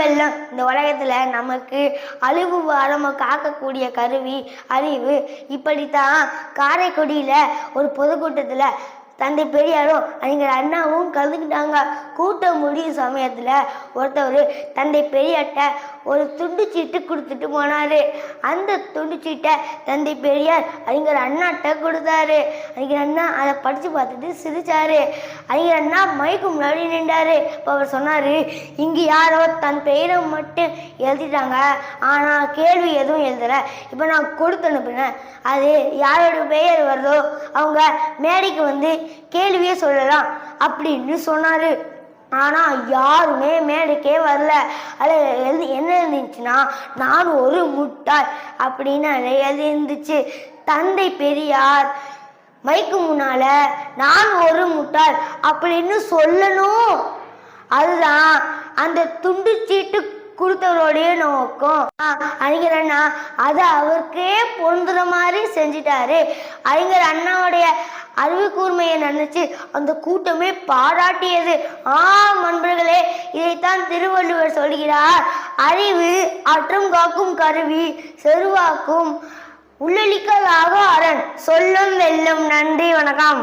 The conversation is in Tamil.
வெல்லம். இந்த உலகத்துல நமக்கு அழிவு வராம காக்கக்கூடிய கருவி அறிவு. இப்படித்தான் காரைக்குடியில ஒரு பொதுக்கூட்டத்துல தந்தை பெரியாரும் அறிஞர் அண்ணாவும் கலந்துக்கிட்டாங்க. கூட்டம் முடியும் சமயத்துல ஒருத்தவர் தந்தை பெரியார்ட்ட ஒரு துண்டு சீட்டு கொடுத்துட்டு போனாரு. அந்த துண்டு சீட்டை தந்தை பெரியார் அறிஞர் அண்ணாட்ட கொடுத்தாரு. அறிஞர் அண்ணா அதை படிச்சு பார்த்துட்டு சிரிச்சாரு. அறிஞர் அண்ணா மைக்கு முன்னாடி நின்றாரு. இப்போ அவர் சொன்னாரு, இங்கு யாரோ தன் பெயரை மட்டும் எழுதிட்டாங்க, ஆனா கேள்வி எதுவும் எழுதல. இப்போ நான் கொடுத்து அனுப்புனேன், அது யாரோட பெயர் வருதோ அவங்க மேடைக்கு வந்து கேள்வியே சொல்லலாம் அப்படின்னு சொன்னாரு. ஆனா யாருமே மேடைக்கே வரல. அது என்ன இருந்துச்சுன்னா, நான் ஒரு முட்டாள் அப்படின்னு எழுதிருந்துச்சு. தந்தை பெரியார் மைக்கு முன்னால நான் ஒரு முட்டாள் அப்படின்னு சொல்லணும். அதுதான் அந்த துண்டு சீட்டு கொடுத்தவருடைய நோக்கம். அறிஞர் அண்ணா அதை அவருக்கே பொருந்துற மாதிரி செஞ்சிட்டாரு. அறிஞர் அண்ணாவுடைய அறிவு கூர்மையை நினைச்சு அந்த கூட்டமே பாராட்டியது. நண்பர்களே, இதைத்தான் திருவள்ளுவர் சொல்கிறார், அறிவு அற்றம் காக்கும் கருவி, செருவாக்கும் உள்ளளிக்கலாக அரண், சொல்லும் வெல்லும். நன்றி, வணக்கம்.